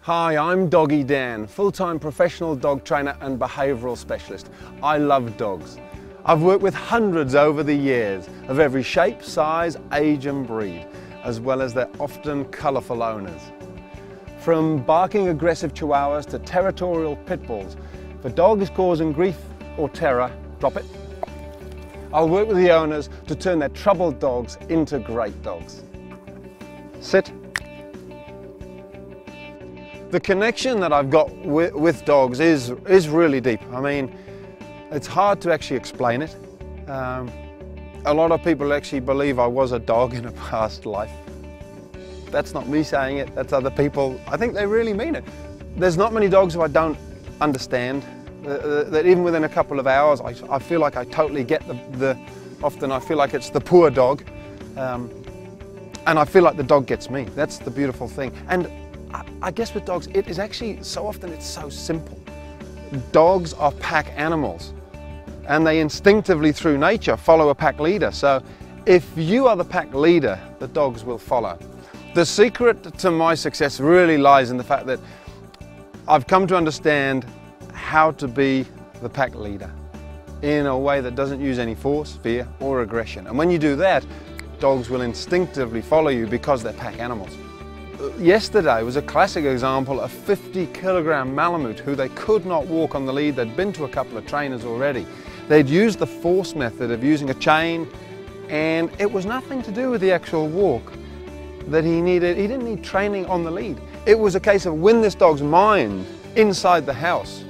Hi, I'm Doggy Dan, full-time professional dog trainer and behavioural specialist. I love dogs. I've worked with hundreds over the years of every shape, size, age and breed, as well as their often colourful owners. From barking aggressive chihuahuas to territorial pit bulls, if a dog is causing grief or terror, drop it. I'll work with the owners to turn their troubled dogs into great dogs. Sit. The connection that I've got with dogs is really deep. I mean, it's hard to actually explain it. A lot of people actually believe I was a dog in a past life. That's not me saying it, that's other people. I think they really mean it. There's not many dogs who I don't understand, that even within a couple of hours, I feel like I totally get often I feel like it's the poor dog, and I feel like the dog gets me. That's the beautiful thing. And I guess with dogs, it is actually, so often it's so simple. Dogs are pack animals, and they instinctively, through nature, follow a pack leader. So if you are the pack leader, the dogs will follow. The secret to my success really lies in the fact that I've come to understand how to be the pack leader in a way that doesn't use any force, fear, or aggression. And when you do that, dogs will instinctively follow you because they're pack animals. Yesterday was a classic example of 50-kilogram Malamute who they could not walk on the lead. They'd been to a couple of trainers already. They'd used the force method of using a chain, and it was nothing to do with the actual walk that he needed. He didn't need training on the lead. It was a case of win this dog's mind inside the house.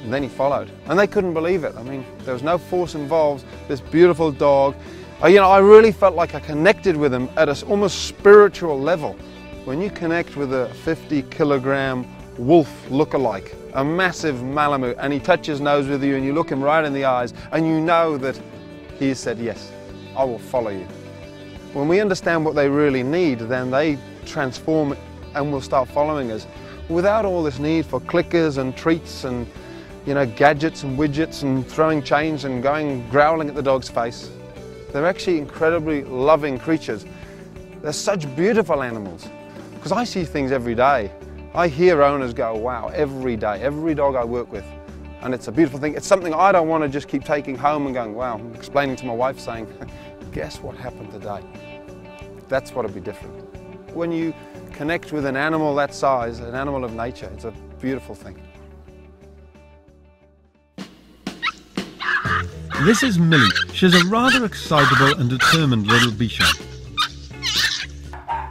And then he followed, and they couldn't believe it. I mean, there was no force involved. This beautiful dog, I really felt like I connected with him at an almost spiritual level. When you connect with a 50-kilogram wolf look-alike, a massive Malamute, and he touches nose with you and you look him right in the eyes and you know that he has said, yes, I will follow you. When we understand what they really need, then they transform and will start following us without all this need for clickers and treats and gadgets and widgets and throwing chains and going growling at the dog's face. They're actually incredibly loving creatures. They're such beautiful animals. Because I see things every day. I hear owners go, wow, every day, every dog I work with. And it's a beautiful thing. It's something I don't want to just keep taking home and going, wow, explaining to my wife saying, guess what happened today? That's what would be different. When you connect with an animal that size, an animal of nature, it's a beautiful thing. This is Millie. She's a rather excitable and determined little bichon.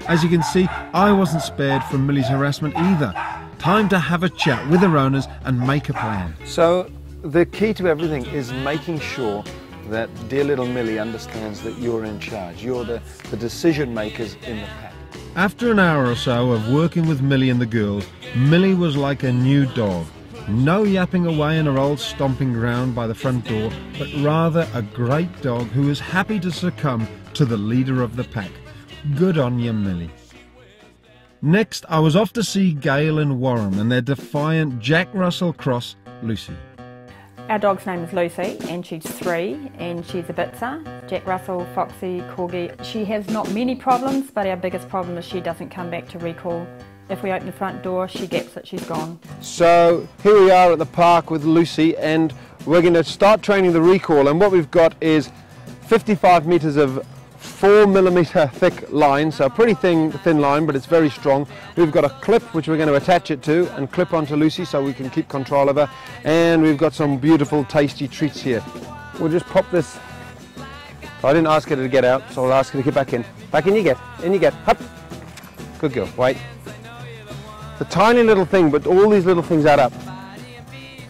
As you can see, I wasn't spared from Millie's harassment either. Time to have a chat with her owners and make a plan. So the key to everything is making sure that dear little Millie understands that you're in charge. You're the decision makers in the pack. After an hour or so of working with Millie and the girls, Millie was like a new dog. No yapping away in her old stomping ground by the front door, but rather a great dog who was happy to succumb to the leader of the pack. Good on you, Millie. Next, I was off to see Gail and Warren and their defiant Jack Russell cross, Lucy. Our dog's name is Lucy, and she's 3, and she's a Bitzer. Jack Russell, Foxy, Corgi. She has not many problems, but our biggest problem is she doesn't come back to recall. If we open the front door, she gaps it, she's gone. So here we are at the park with Lucy, and we're going to start training the recall, and what we've got is 55 metres of 4mm thick line, so a pretty thin line, but it's very strong. We've got a clip which we're going to attach it to and clip onto Lucy so we can keep control of her, and we've got some beautiful tasty treats here. We'll just pop this. I didn't ask her to get out, so I'll ask her to get back in. Back in you get, Hup. Good girl, wait. It's a tiny little thing, but all these little things add up.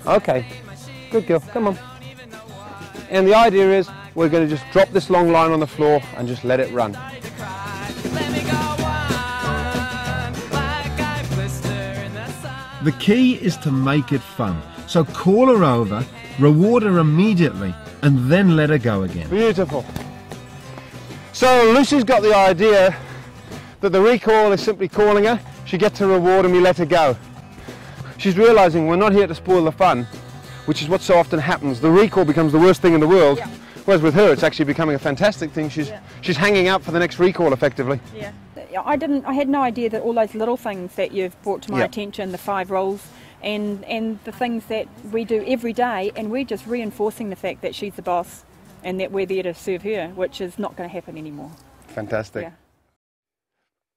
Okay, good girl, come on. And the idea is we're going to just drop this long line on the floor and just let it run. The key is to make it fun. So call her over, reward her immediately, and then let her go again. Beautiful. So Lucy's got the idea that the recall is simply calling her. She gets her reward and we let her go. She's realising we're not here to spoil the fun, which is what so often happens. The recall becomes the worst thing in the world. Yeah. Whereas with her, it's actually becoming a fantastic thing. She's hanging out for the next recall, effectively. Yeah. I had no idea that all those little things that you've brought to my attention, the 5 rules, and the things that we do every day, and we're just reinforcing the fact that she's the boss and that we're there to serve her, which is not going to happen anymore. Fantastic. Yeah.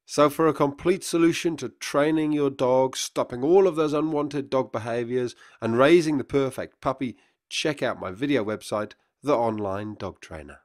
So for a complete solution to training your dog, stopping all of those unwanted dog behaviours and raising the perfect puppy, check out my video website, The Online Dog Trainer.